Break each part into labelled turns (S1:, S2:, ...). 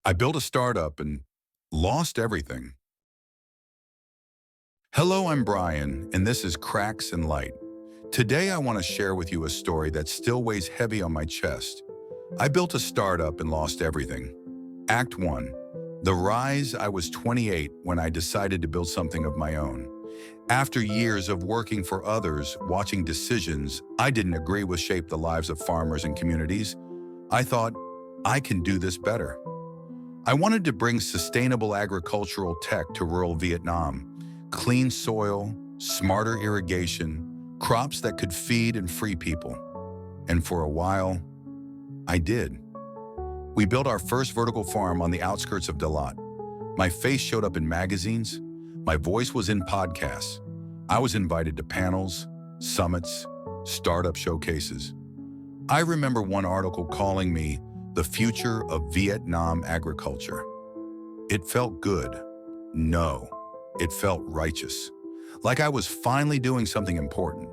S1: I built a startup and lost everything. Hello, I'm Brian, and this is Cracks and Light. Today, I want to share with you a story that still weighs heavy on my chest. I built a startup and lost everything. Act 1. The rise. I was 28 when I decided to build something of my own. After years of working for others, watching decisions I didn't agree with shape the lives of farmers and communities, I thought, I can do this better. I wanted to bring sustainable agricultural tech to rural Vietnam, clean soil, smarter irrigation, crops that could feed and free people. And for a while, I did. We built our first vertical farm on the outskirts of Dalat. My face showed up in magazines. My voice was in podcasts. I was invited to panels, summits, startup showcases. I remember one article calling me the future of Vietnam agriculture. It felt good. No, it felt righteous. Like I was finally doing something important.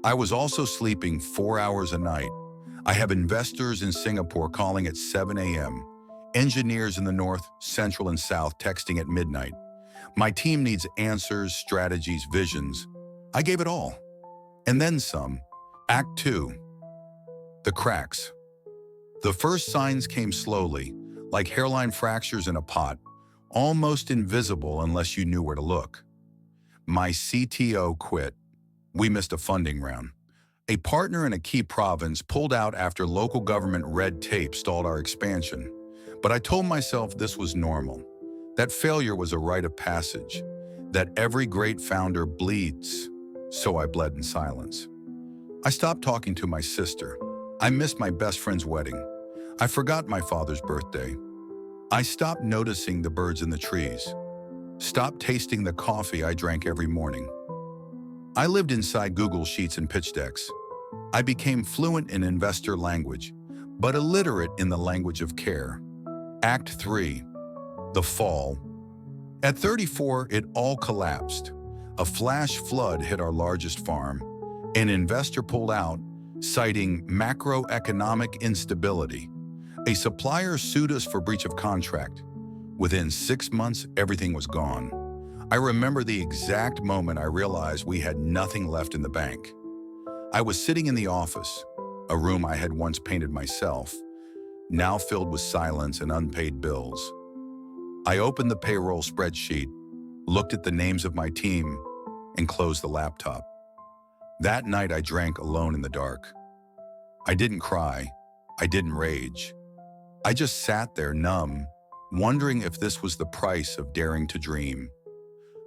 S1: I was also sleeping 4 hours a night. I have investors in Singapore calling at 7 a.m., engineers in the north, central, and south texting at midnight. My team needs answers, strategies, visions. I gave it all. And then some. Act 2. The cracks. The first signs came slowly, like hairline fractures in a pot, almost invisible unless you knew where to look. My CTO quit. We missed a funding round. A partner in a key province pulled out after local government red tape stalled our expansion. But I told myself this was normal, that failure was a rite of passage, that every great founder bleeds. So I bled in silence. I stopped talking to my sister. I missed my best friend's wedding. I forgot my father's birthday. I stopped noticing the birds in the trees. Stopped tasting the coffee I drank every morning. I lived inside Google Sheets and pitch decks. I became fluent in investor language, but illiterate in the language of care. Act 3. The fall. At 34, it all collapsed. A flash flood hit our largest farm. An investor pulled out, citing macroeconomic instability. A supplier sued us for breach of contract. Within 6 months, everything was gone. I remember the exact moment I realized we had nothing left in the bank. I was sitting in the office, a room I had once painted myself, now filled with silence and unpaid bills. I opened the payroll spreadsheet, looked at the names of my team, and closed the laptop. That night I drank alone in the dark. I didn't cry. I didn't rage. I just sat there numb, wondering if this was the price of daring to dream.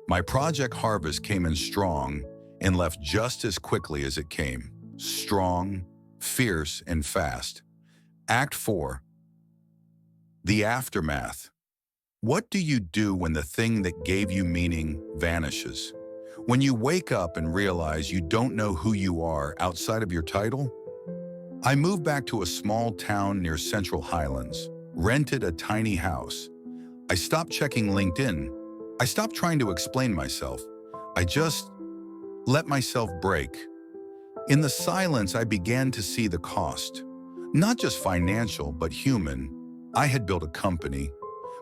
S1: My project harvest came in strong and left just as quickly as it came. Strong, fierce, and fast. Act 4. The aftermath. What do you do when the thing that gave you meaning vanishes? When you wake up and realize you don't know who you are outside of your title? I moved back to a small town near Central Highlands, rented a tiny house. I stopped checking LinkedIn. I stopped trying to explain myself. I just let myself break. In the silence, I began to see the cost. Not just financial, but human. I had built a company,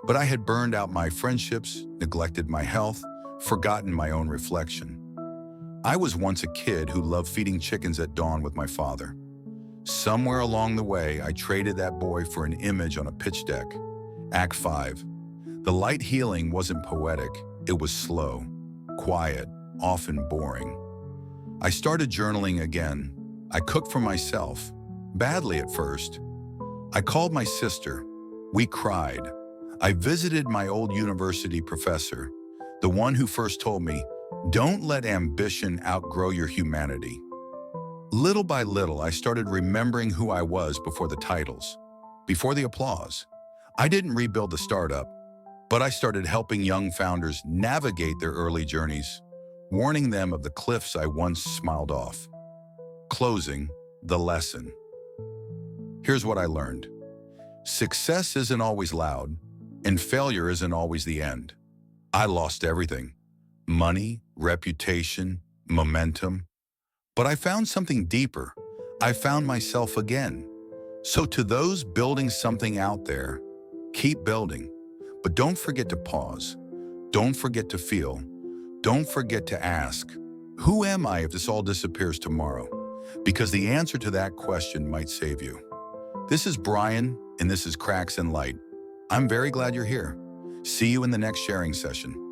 S1: but I had burned out my friendships, neglected my health, forgotten my own reflection. I was once a kid who loved feeding chickens at dawn with my father. Somewhere along the way, I traded that boy for an image on a pitch deck. Act 5. The light healing wasn't poetic. It was slow, quiet, often boring. I started journaling again. I cooked for myself, badly at first. I called my sister. We cried. I visited my old university professor, the one who first told me, "Don't let ambition outgrow your humanity." Little by little, I started remembering who I was before the titles, before the applause. I didn't rebuild the startup, but I started helping young founders navigate their early journeys, warning them of the cliffs I once smiled off. Closing, the lesson. Here's what I learned. Success isn't always loud, and failure isn't always the end. I lost everything. Money, reputation, momentum. But I found something deeper. I found myself again. So to those building something out there, Keep building, but don't forget to pause. Don't forget to feel. Don't forget to ask, who am I if this all disappears tomorrow? Because the answer to that question might save you. This is Brian, and this is Cracks in Light. I'm very glad you're here. See you in the next sharing session.